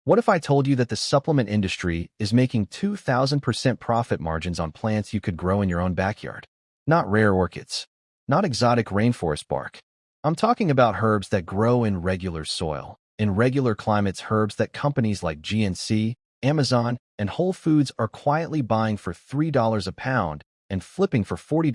What if I told you that the supplement industry is making 2,000% profit margins on plants you could grow in your own backyard? Not rare orchids, not exotic rainforest bark. I'm talking about herbs that grow in regular soil, in regular climates, herbs that companies like GNC, Amazon, and Whole Foods are quietly buying for $3 a pound and flipping for $40,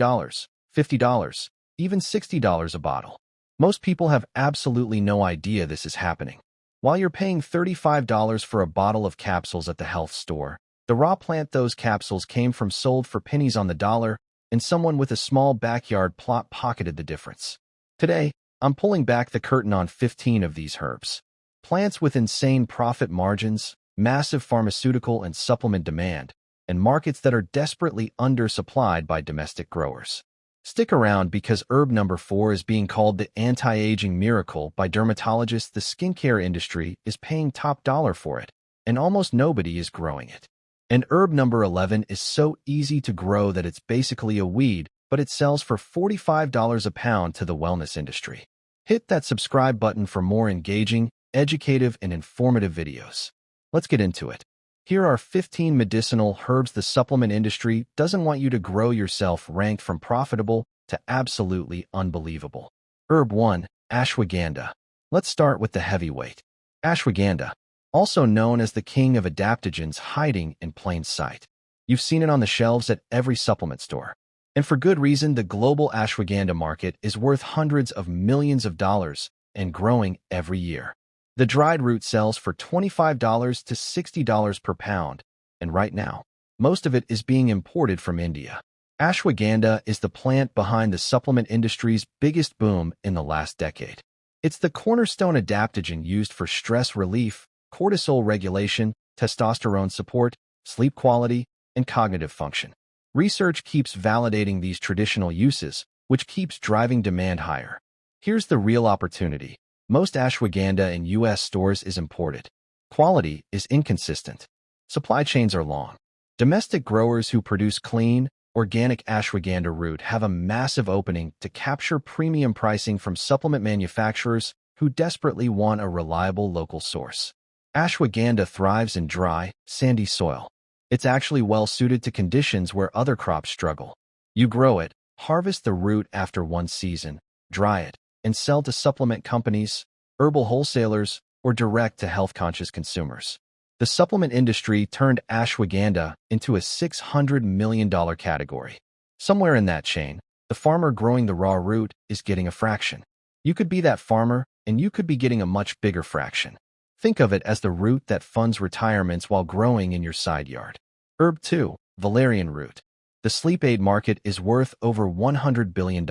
$50, even $60 a bottle. Most people have absolutely no idea this is happening. While you're paying $35 for a bottle of capsules at the health store, the raw plant those capsules came from sold for pennies on the dollar, and someone with a small backyard plot pocketed the difference. Today, I'm pulling back the curtain on 15 of these herbs. Plants with insane profit margins, massive pharmaceutical and supplement demand, and markets that are desperately undersupplied by domestic growers. Stick around because herb number 4 is being called the anti-aging miracle by dermatologists. The skincare industry is paying top dollar for it, and almost nobody is growing it. And herb number 11 is so easy to grow that it's basically a weed, but it sells for $45 a pound to the wellness industry. Hit that subscribe button for more engaging, educative, and informative videos. Let's get into it. Here are 15 medicinal herbs the supplement industry doesn't want you to grow yourself, ranked from profitable to absolutely unbelievable. Herb 1. Ashwagandha. Let's start with the heavyweight. Ashwagandha, also known as the king of adaptogens, hiding in plain sight. You've seen it on the shelves at every supplement store. And for good reason. The global ashwagandha market is worth hundreds of millions of dollars and growing every year. The dried root sells for $25 to $60 per pound, and right now, most of it is being imported from India. Ashwagandha is the plant behind the supplement industry's biggest boom in the last decade. It's the cornerstone adaptogen used for stress relief, cortisol regulation, testosterone support, sleep quality, and cognitive function. Research keeps validating these traditional uses, which keeps driving demand higher. Here's the real opportunity. Most ashwagandha in U.S. stores is imported. Quality is inconsistent. Supply chains are long. Domestic growers who produce clean, organic ashwagandha root have a massive opening to capture premium pricing from supplement manufacturers who desperately want a reliable local source. Ashwagandha thrives in dry, sandy soil. It's actually well-suited to conditions where other crops struggle. You grow it, harvest the root after one season, dry it, and sell to supplement companies, herbal wholesalers, or direct to health-conscious consumers. The supplement industry turned ashwagandha into a $600 million category. Somewhere in that chain, the farmer growing the raw root is getting a fraction. You could be that farmer, and you could be getting a much bigger fraction. Think of it as the root that funds retirements while growing in your side yard. Herb 2. Valerian root. The sleep aid market is worth over $100 billion.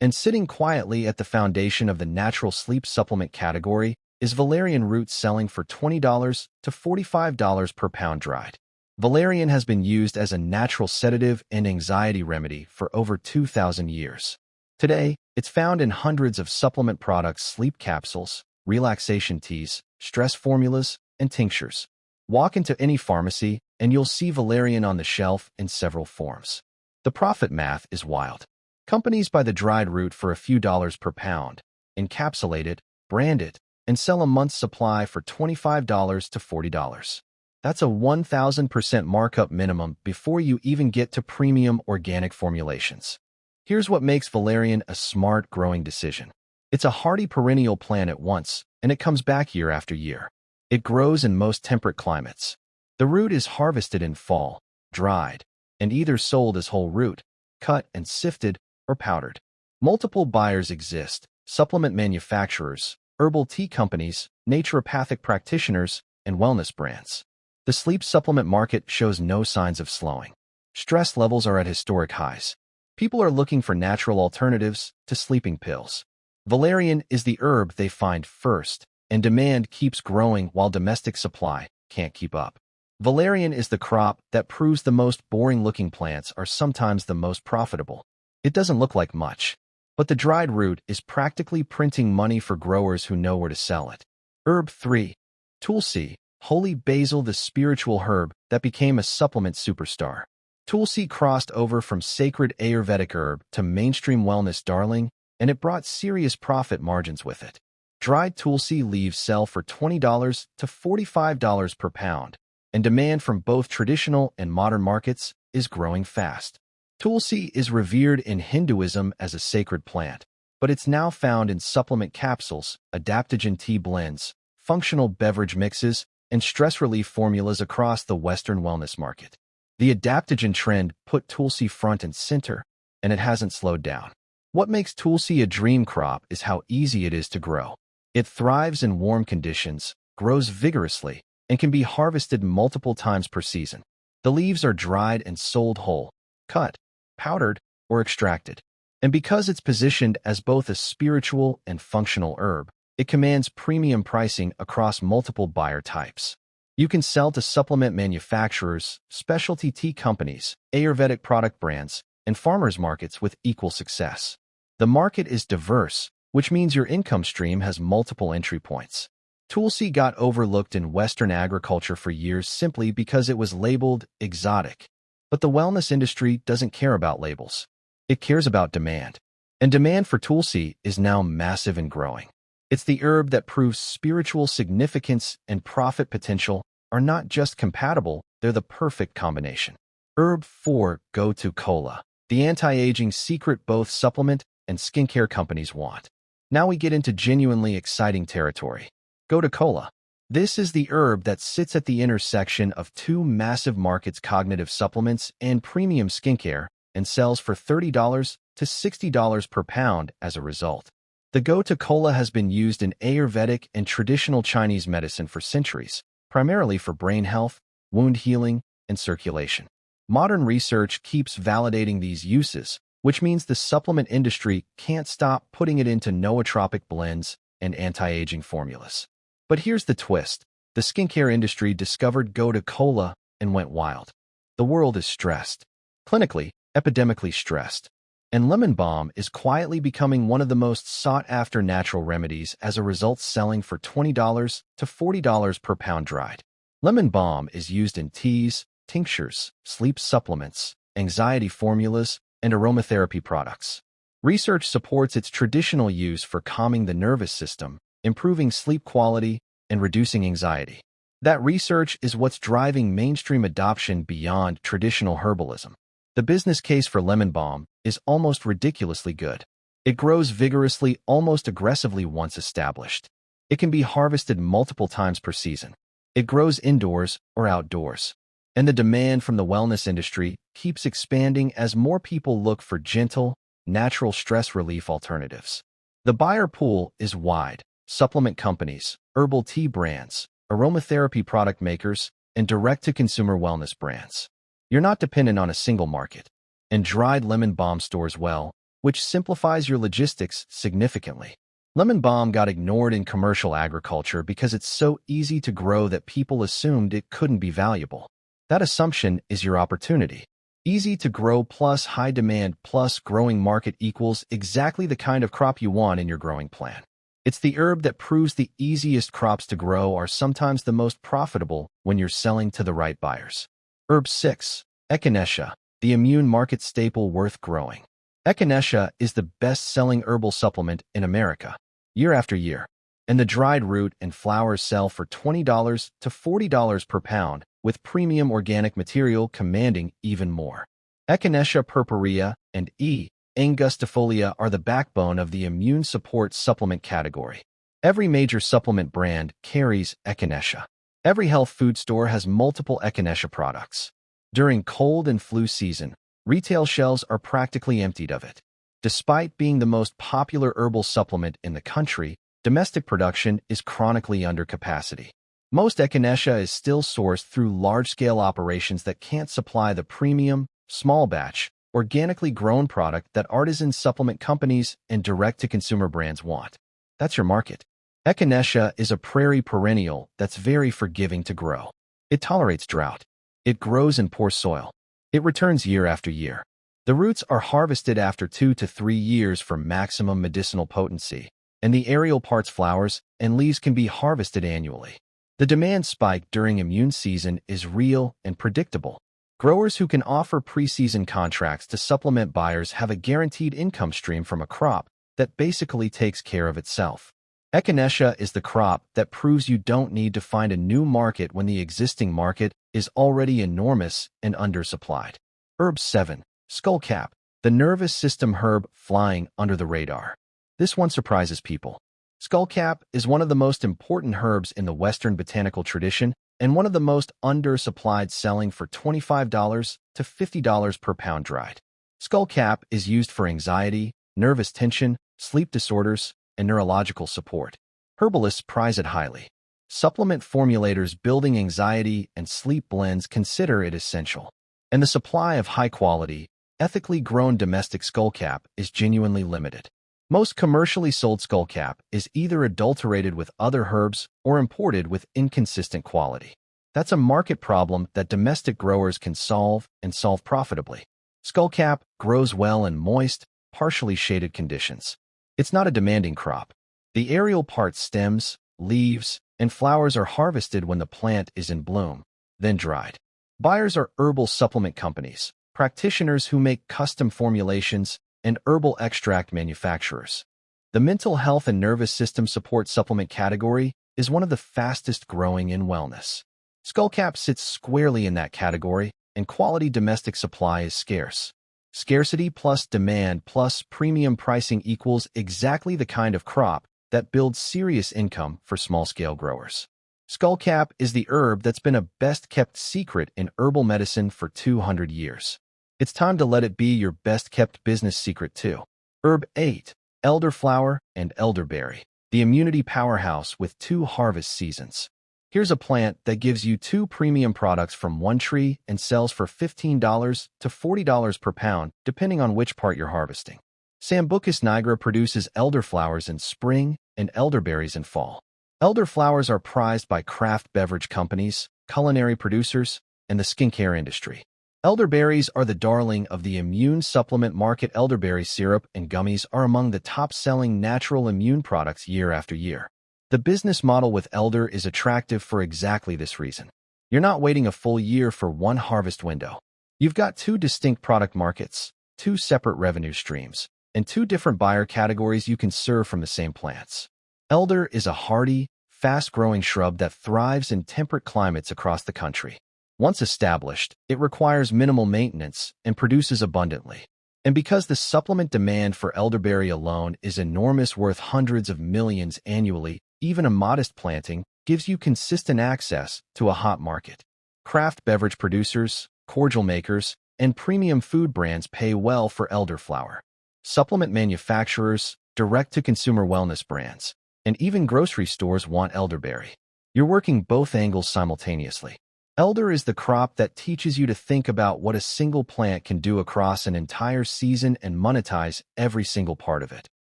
And sitting quietly at the foundation of the natural sleep supplement category is valerian root, selling for $20 to $45 per pound dried. Valerian has been used as a natural sedative and anxiety remedy for over 2,000 years. Today, it's found in hundreds of supplement products, sleep capsules, relaxation teas, stress formulas, and tinctures. Walk into any pharmacy, and you'll see valerian on the shelf in several forms. The profit math is wild. Companies buy the dried root for a few dollars per pound, encapsulate it, brand it, and sell a month's supply for $25 to $40. That's a 1,000% markup minimum before you even get to premium organic formulations. Here's what makes valerian a smart growing decision. It's a hardy perennial plant at once, and it comes back year after year. It grows in most temperate climates. The root is harvested in fall, dried, and either sold as whole root, cut and sifted, or powdered. Multiple buyers exist: supplement manufacturers, herbal tea companies, naturopathic practitioners, and wellness brands. The sleep supplement market shows no signs of slowing. Stress levels are at historic highs. People are looking for natural alternatives to sleeping pills. Valerian is the herb they find first, and demand keeps growing while domestic supply can't keep up. Valerian is the crop that proves the most boring-looking plants are sometimes the most profitable. It doesn't look like much, but the dried root is practically printing money for growers who know where to sell it. Herb 3. Tulsi, holy basil, the spiritual herb that became a supplement superstar. Tulsi crossed over from sacred Ayurvedic herb to mainstream wellness darling, and it brought serious profit margins with it. Dried Tulsi leaves sell for $20 to $45 per pound, and demand from both traditional and modern markets is growing fast. Tulsi is revered in Hinduism as a sacred plant, but it's now found in supplement capsules, adaptogen tea blends, functional beverage mixes, and stress relief formulas across the Western wellness market. The adaptogen trend put Tulsi front and center, and it hasn't slowed down. What makes Tulsi a dream crop is how easy it is to grow. It thrives in warm conditions, grows vigorously, and can be harvested multiple times per season. The leaves are dried and sold whole, cut, powdered, or extracted. And because it's positioned as both a spiritual and functional herb, it commands premium pricing across multiple buyer types. You can sell to supplement manufacturers, specialty tea companies, Ayurvedic product brands, and farmers markets with equal success. The market is diverse, which means your income stream has multiple entry points. Tulsi got overlooked in Western agriculture for years simply because it was labeled exotic. But the wellness industry doesn't care about labels. It cares about demand. And demand for Tulsi is now massive and growing. It's the herb that proves spiritual significance and profit potential are not just compatible, they're the perfect combination. Herb 4, Go-To Cola, the anti-aging secret both supplement and skincare companies want. Now we get into genuinely exciting territory. Go-To Cola. This is the herb that sits at the intersection of two massive markets, cognitive supplements and premium skincare, and sells for $30 to $60 per pound as a result. The Go-To Cola has been used in Ayurvedic and traditional Chinese medicine for centuries, primarily for brain health, wound healing, and circulation. Modern research keeps validating these uses, which means the supplement industry can't stop putting it into nootropic blends and anti-aging formulas. But here's the twist. The skincare industry discovered Go-To Cola and went wild. The world is stressed. Clinically, epidemically stressed. And lemon balm is quietly becoming one of the most sought-after natural remedies, as a result selling for $20 to $40 per pound dried. Lemon balm is used in teas, tinctures, sleep supplements, anxiety formulas, and aromatherapy products. Research supports its traditional use for calming the nervous system, improving sleep quality, and reducing anxiety. That research is what's driving mainstream adoption beyond traditional herbalism. The business case for lemon balm is almost ridiculously good. It grows vigorously, almost aggressively once established. It can be harvested multiple times per season. It grows indoors or outdoors. And the demand from the wellness industry keeps expanding as more people look for gentle, natural stress relief alternatives. The buyer pool is wide. Supplement companies, herbal tea brands, aromatherapy product makers, and direct-to-consumer wellness brands. You're not dependent on a single market. And dried lemon balm stores well, which simplifies your logistics significantly. Lemon balm got ignored in commercial agriculture because it's so easy to grow that people assumed it couldn't be valuable. That assumption is your opportunity. Easy to grow plus high demand plus growing market equals exactly the kind of crop you want in your growing plan. It's the herb that proves the easiest crops to grow are sometimes the most profitable when you're selling to the right buyers. Herb 6, Echinacea, the immune market staple worth growing. Echinacea is the best-selling herbal supplement in America, year after year, and the dried root and flowers sell for $20 to $40 per pound, with premium organic material commanding even more. Echinacea purpurea and E. angustifolia are the backbone of the immune support supplement category. Every major supplement brand carries Echinacea. Every health food store has multiple Echinacea products. During cold and flu season, retail shelves are practically emptied of it. Despite being the most popular herbal supplement in the country, domestic production is chronically under capacity. Most Echinacea is still sourced through large-scale operations that can't supply the premium, small-batch, organically grown product that artisan supplement companies and direct-to-consumer brands want. That's your market. Echinacea is a prairie perennial that's very forgiving to grow. It tolerates drought. It grows in poor soil. It returns year after year. The roots are harvested after 2 to 3 years for maximum medicinal potency, and the aerial parts, flowers, and leaves can be harvested annually. The demand spike during immune season is real and predictable. Growers who can offer pre-season contracts to supplement buyers have a guaranteed income stream from a crop that basically takes care of itself. Echinacea is the crop that proves you don't need to find a new market when the existing market is already enormous and undersupplied. Herb 7. Skullcap, the nervous system herb flying under the radar. This one surprises people. Skullcap is one of the most important herbs in the Western botanical tradition and one of the most undersupplied, selling for $25 to $50 per pound dried. Skullcap is used for anxiety, nervous tension, sleep disorders, and neurological support. Herbalists prize it highly. Supplement formulators building anxiety and sleep blends consider it essential. And the supply of high-quality, ethically grown domestic skullcap is genuinely limited. Most commercially sold skullcap is either adulterated with other herbs or imported with inconsistent quality. That's a market problem that domestic growers can solve and solve profitably. Skullcap grows well in moist, partially shaded conditions. It's not a demanding crop. The aerial part stems, leaves, and flowers are harvested when the plant is in bloom, then dried. Buyers are herbal supplement companies, practitioners who make custom formulations, and herbal extract manufacturers. The mental health and nervous system support supplement category is one of the fastest growing in wellness. Skullcap sits squarely in that category, and quality domestic supply is scarce. Scarcity plus demand plus premium pricing equals exactly the kind of crop that builds serious income for small-scale growers. Skullcap is the herb that's been a best-kept secret in herbal medicine for 200 years. It's time to let it be your best-kept business secret too. Herb 8. Elderflower and elderberry, the immunity powerhouse with 2 harvest seasons. Here's a plant that gives you 2 premium products from one tree and sells for $15 to $40 per pound, depending on which part you're harvesting. Sambucus nigra produces elderflowers in spring and elderberries in fall. Elderflowers are prized by craft beverage companies, culinary producers, and the skincare industry. Elderberries are the darling of the immune supplement market. Elderberry syrup and gummies are among the top-selling natural immune products year after year. The business model with elder is attractive for exactly this reason. You're not waiting a full year for one harvest window. You've got 2 distinct product markets, 2 separate revenue streams, and 2 different buyer categories you can serve from the same plants. Elder is a hardy, fast-growing shrub that thrives in temperate climates across the country. Once established, it requires minimal maintenance and produces abundantly. And because the supplement demand for elderberry alone is enormous, worth hundreds of millions annually, even a modest planting gives you consistent access to a hot market. Craft beverage producers, cordial makers, and premium food brands pay well for elderflower. Supplement manufacturers, direct-to-consumer wellness brands, and even grocery stores want elderberry. You're working both angles simultaneously. Elder is the crop that teaches you to think about what a single plant can do across an entire season and monetize every single part of it.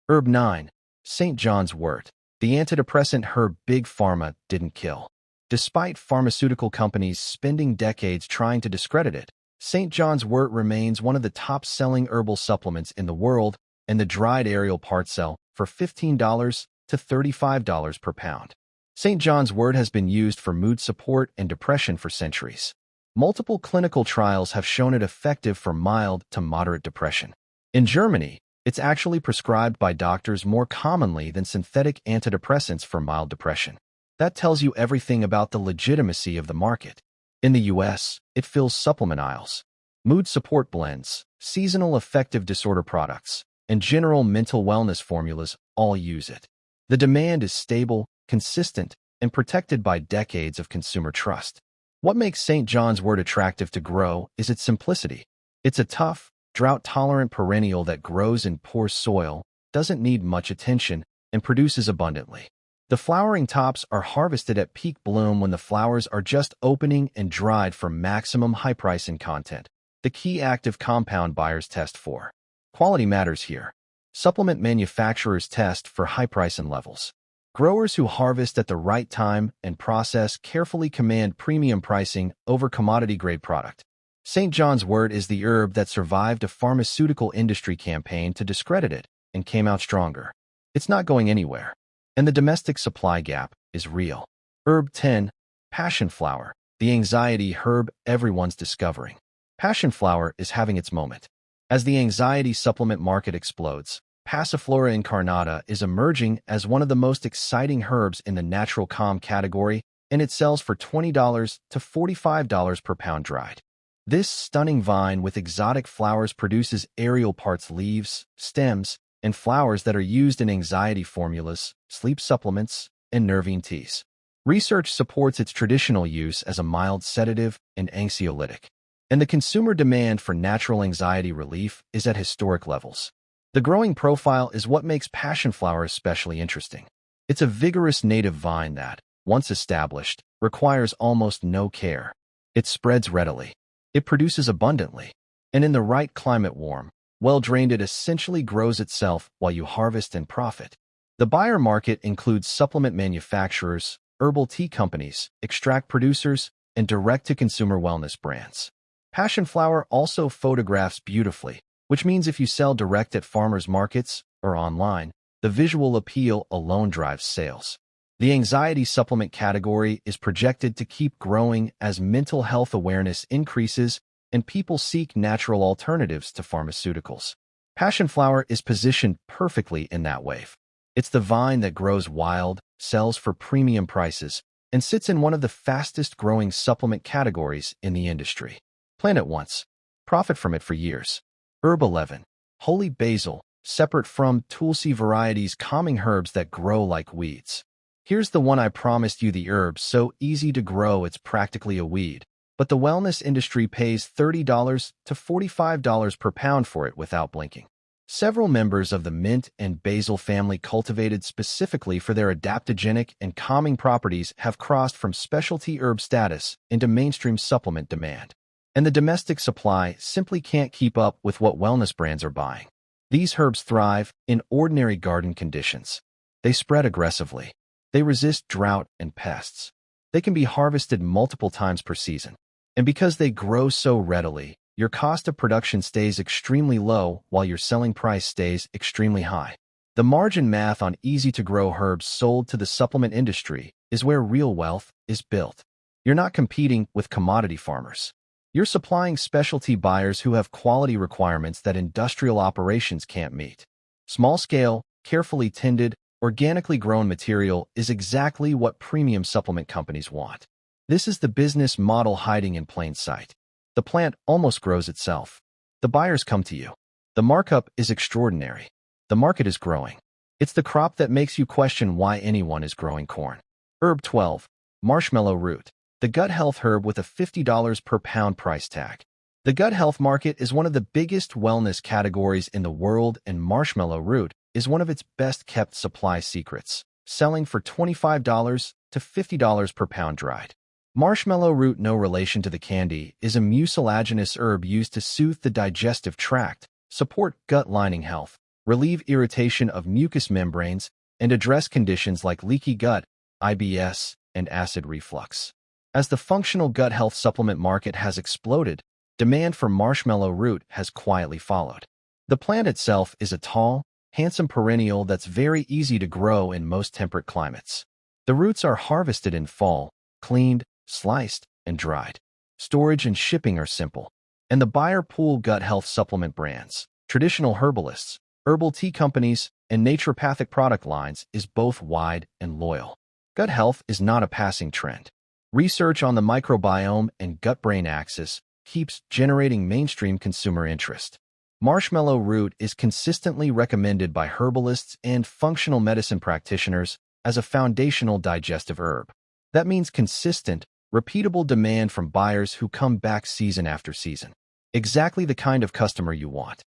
Herb 9. St. John's wort, the antidepressant herb Big Pharma didn't kill. Despite pharmaceutical companies spending decades trying to discredit it, St. John's wort remains one of the top-selling herbal supplements in the world, and the dried aerial part sell for $15 to $35 per pound. St. John's wort has been used for mood support and depression for centuries. Multiple clinical trials have shown it effective for mild to moderate depression. In Germany, it's actually prescribed by doctors more commonly than synthetic antidepressants for mild depression. That tells you everything about the legitimacy of the market. In the US, it fills supplement aisles. Mood support blends, seasonal affective disorder products, and general mental wellness formulas all use it. The demand is stable, consistent, and protected by decades of consumer trust. What makes St. John's wort attractive to grow is its simplicity. It's a tough, drought-tolerant perennial that grows in poor soil, doesn't need much attention, and produces abundantly. The flowering tops are harvested at peak bloom when the flowers are just opening and dried for maximum high pricing content, the key active compound buyers test for. Quality matters here. Supplement manufacturers test for high pricing levels. Growers who harvest at the right time and process carefully command premium pricing over commodity-grade product. St. John's wort is the herb that survived a pharmaceutical industry campaign to discredit it and came out stronger. It's not going anywhere. And the domestic supply gap is real. Herb 10. Passion flower, the anxiety herb everyone's discovering. Passion flower is having its moment. As the anxiety supplement market explodes, Passiflora incarnata is emerging as one of the most exciting herbs in the natural calm category, and it sells for $20 to $45 per pound dried. This stunning vine with exotic flowers produces aerial parts, leaves, stems, and flowers that are used in anxiety formulas, sleep supplements, and nervine teas. Research supports its traditional use as a mild sedative and anxiolytic, and the consumer demand for natural anxiety relief is at historic levels. The growing profile is what makes passionflower especially interesting. It's a vigorous native vine that, once established, requires almost no care. It spreads readily. It produces abundantly, and in the right climate, warm, well-drained, it essentially grows itself while you harvest and profit. The buyer market includes supplement manufacturers, herbal tea companies, extract producers, and direct-to-consumer wellness brands. Passionflower also photographs beautifully, which means if you sell direct at farmers markets or online, the visual appeal alone drives sales. The anxiety supplement category is projected to keep growing as mental health awareness increases and people seek natural alternatives to pharmaceuticals. Passionflower is positioned perfectly in that wave. It's the vine that grows wild, sells for premium prices, and sits in one of the fastest-growing supplement categories in the industry. Plant it once. Profit from it for years. Herb 11. Holy basil, separate from Tulsi varieties, calming herbs that grow like weeds. Here's the one I promised you, the herb so easy to grow it's practically a weed, but the wellness industry pays $30 to $45 per pound for it without blinking. Several members of the mint and basil family, cultivated specifically for their adaptogenic and calming properties, have crossed from specialty herb status into mainstream supplement demand. And the domestic supply simply can't keep up with what wellness brands are buying. These herbs thrive in ordinary garden conditions. They spread aggressively. They resist drought and pests. They can be harvested multiple times per season. And because they grow so readily, your cost of production stays extremely low while your selling price stays extremely high. The margin math on easy-to-grow herbs sold to the supplement industry is where real wealth is built. You're not competing with commodity farmers. You're supplying specialty buyers who have quality requirements that industrial operations can't meet. Small-scale, carefully tended, organically grown material is exactly what premium supplement companies want. This is the business model hiding in plain sight. The plant almost grows itself. The buyers come to you. The markup is extraordinary. The market is growing. It's the crop that makes you question why anyone is growing corn. Herb 12. Marshmallow root. The gut health herb with a $50 per pound price tag. The gut health market is one of the biggest wellness categories in the world, and marshmallow root is one of its best-kept supply secrets, selling for $25 to $50 per pound dried. Marshmallow root, no relation to the candy, is a mucilaginous herb used to soothe the digestive tract, support gut lining health, relieve irritation of mucous membranes, and address conditions like leaky gut, IBS, and acid reflux. As the functional gut health supplement market has exploded, demand for marshmallow root has quietly followed. The plant itself is a tall, handsome perennial that's very easy to grow in most temperate climates. The roots are harvested in fall, cleaned, sliced, and dried. Storage and shipping are simple. And the buyer pool, gut health supplement brands, traditional herbalists, herbal tea companies, and naturopathic product lines, is both wide and loyal. Gut health is not a passing trend. Research on the microbiome and gut-brain axis keeps generating mainstream consumer interest. Marshmallow root is consistently recommended by herbalists and functional medicine practitioners as a foundational digestive herb. That means consistent, repeatable demand from buyers who come back season after season. Exactly the kind of customer you want.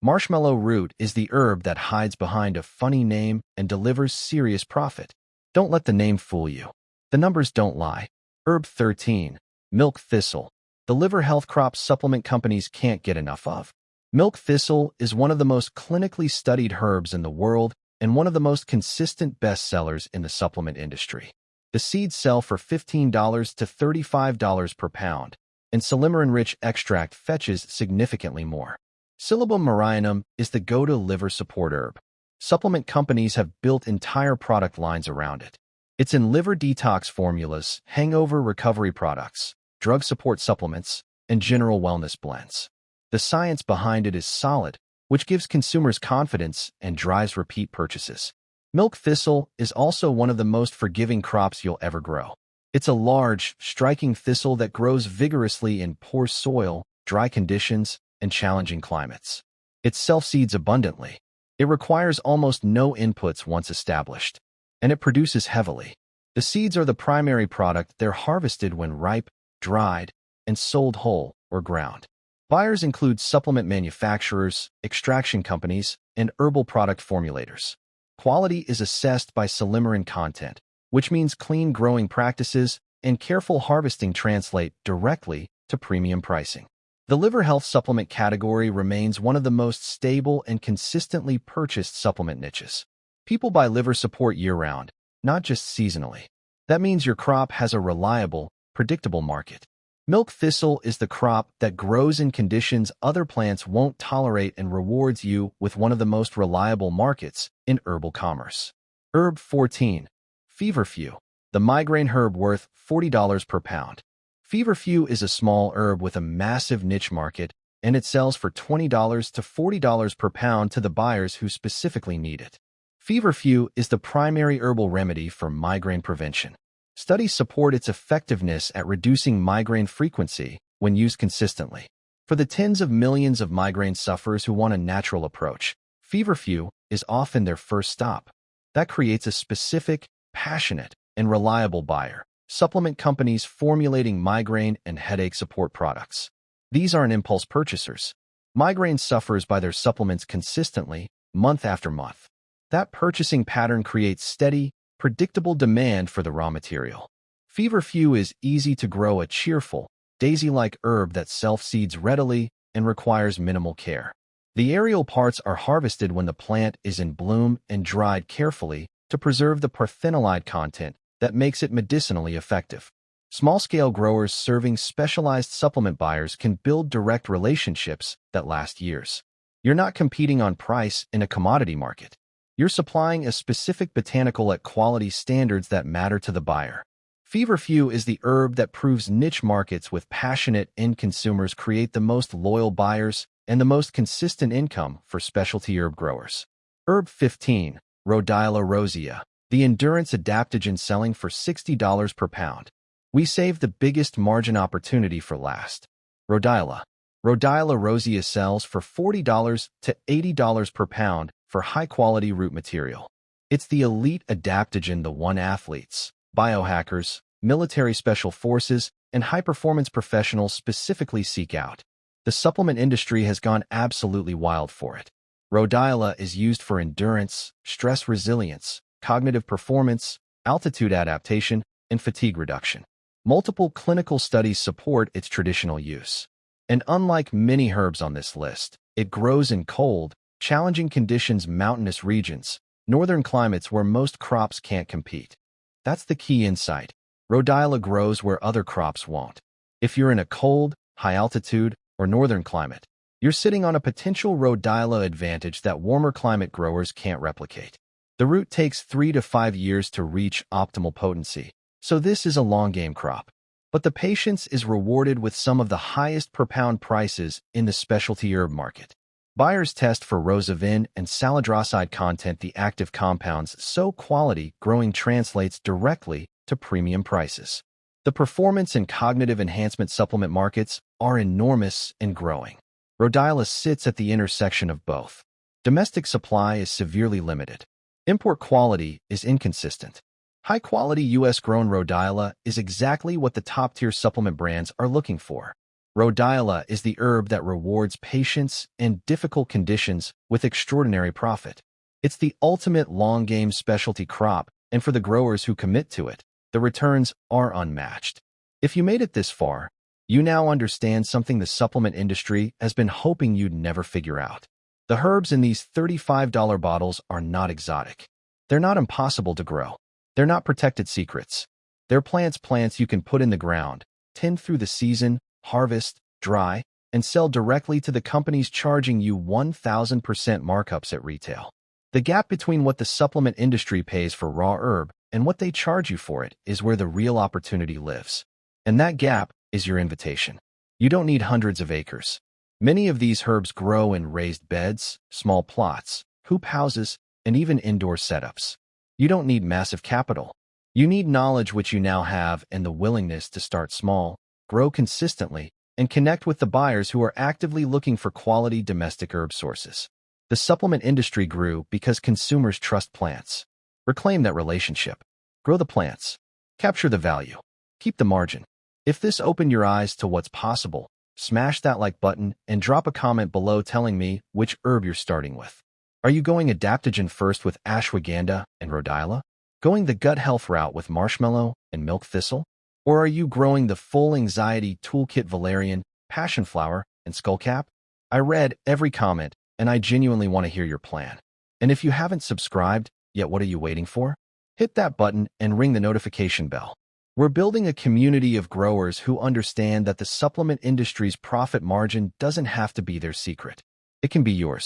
Marshmallow root is the herb that hides behind a funny name and delivers serious profit. Don't let the name fool you. The numbers don't lie. Herb 13. Milk thistle. The liver health crop supplement companies can't get enough of. Milk thistle is one of the most clinically studied herbs in the world and one of the most consistent bestsellers in the supplement industry. The seeds sell for $15 to $35 per pound, and silymarin-rich extract fetches significantly more. Silybum marianum is the go-to liver support herb. Supplement companies have built entire product lines around it. It's in liver detox formulas, hangover recovery products, drug support supplements, and general wellness blends. The science behind it is solid, which gives consumers confidence and drives repeat purchases. Milk thistle is also one of the most forgiving crops you'll ever grow. It's a large, striking thistle that grows vigorously in poor soil, dry conditions, and challenging climates. It self-seeds abundantly. It requires almost no inputs once established, and it produces heavily. The seeds are the primary product. They're harvested when ripe, dried, and sold whole or ground. Buyers include supplement manufacturers, extraction companies, and herbal product formulators. Quality is assessed by salimorin content, which means clean growing practices and careful harvesting translate directly to premium pricing. The liver health supplement category remains one of the most stable and consistently purchased supplement niches. People buy liver support year-round, not just seasonally. That means your crop has a reliable, predictable market. Milk thistle is the crop that grows in conditions other plants won't tolerate and rewards you with one of the most reliable markets in herbal commerce. Herb 14. Feverfew, the migraine herb worth $40 per pound. Feverfew is a small herb with a massive niche market, and it sells for $20 to $40 per pound to the buyers who specifically need it. Feverfew is the primary herbal remedy for migraine prevention. Studies support its effectiveness at reducing migraine frequency when used consistently. For the tens of millions of migraine sufferers who want a natural approach, Feverfew is often their first stop. That creates a specific, passionate, and reliable buyer. Supplement companies formulating migraine and headache support products. These aren't impulse purchasers. Migraine suffers by their supplements consistently, month after month. That purchasing pattern creates steady, predictable demand for the raw material. Feverfew is easy to grow, a cheerful, daisy-like herb that self-seeds readily and requires minimal care. The aerial parts are harvested when the plant is in bloom and dried carefully to preserve the parthenolide content that makes it medicinally effective. Small-scale growers serving specialized supplement buyers can build direct relationships that last years. You're not competing on price in a commodity market. You're supplying a specific botanical at quality standards that matter to the buyer. Feverfew is the herb that proves niche markets with passionate end consumers create the most loyal buyers and the most consistent income for specialty herb growers. Herb 15, Rhodiola rosea, the endurance adaptogen selling for $60 per pound. We save the biggest margin opportunity for last. Rhodiola rosea sells for $40 to $80 per pound for high-quality root material. It's the elite adaptogen the one athletes, biohackers, military special forces, and high-performance professionals specifically seek out. The supplement industry has gone absolutely wild for it. Rhodiola is used for endurance, stress resilience, cognitive performance, altitude adaptation, and fatigue reduction. Multiple clinical studies support its traditional use. And unlike many herbs on this list, it grows in cold, challenging conditions, mountainous regions, northern climates where most crops can't compete. That's the key insight. Rhodiola grows where other crops won't. If you're in a cold, high-altitude, or northern climate, you're sitting on a potential Rhodiola advantage that warmer climate growers can't replicate. The root takes 3 to 5 years to reach optimal potency, so this is a long-game crop. But the patience is rewarded with some of the highest per-pound prices in the specialty herb market. Buyers test for rosavin and saladroside content, the active compounds, so quality growing translates directly to premium prices. The performance and cognitive enhancement supplement markets are enormous and growing. Rhodiola sits at the intersection of both. Domestic supply is severely limited. Import quality is inconsistent. High-quality U.S.-grown Rhodiola is exactly what the top-tier supplement brands are looking for. Rhodiola is the herb that rewards patience and difficult conditions with extraordinary profit. It's the ultimate long-game specialty crop, and for the growers who commit to it, the returns are unmatched. If you made it this far, you now understand something the supplement industry has been hoping you'd never figure out. The herbs in these $35 bottles are not exotic. They're not impossible to grow. They're not protected secrets. They're plants you can put in the ground, tend through the season, harvest, dry, and sell directly to the companies charging you 1,000% markups at retail. The gap between what the supplement industry pays for raw herb and what they charge you for it is where the real opportunity lives. And that gap is your invitation. You don't need hundreds of acres. Many of these herbs grow in raised beds, small plots, hoop houses, and even indoor setups. You don't need massive capital. You need knowledge, which you now have, and the willingness to start small, grow consistently, and connect with the buyers who are actively looking for quality domestic herb sources. The supplement industry grew because consumers trust plants. Reclaim that relationship. Grow the plants. Capture the value. Keep the margin. If this opened your eyes to what's possible, smash that like button and drop a comment below telling me which herb you're starting with. Are you going adaptogen first with ashwagandha and rhodiola? Going the gut health route with marshmallow and milk thistle? Or are you growing the full anxiety toolkit valerian, passion flower, and skullcap? I read every comment, and I genuinely want to hear your plan. And if you haven't subscribed yet, what are you waiting for? Hit that button and ring the notification bell. We're building a community of growers who understand that the supplement industry's profit margin doesn't have to be their secret. It can be yours.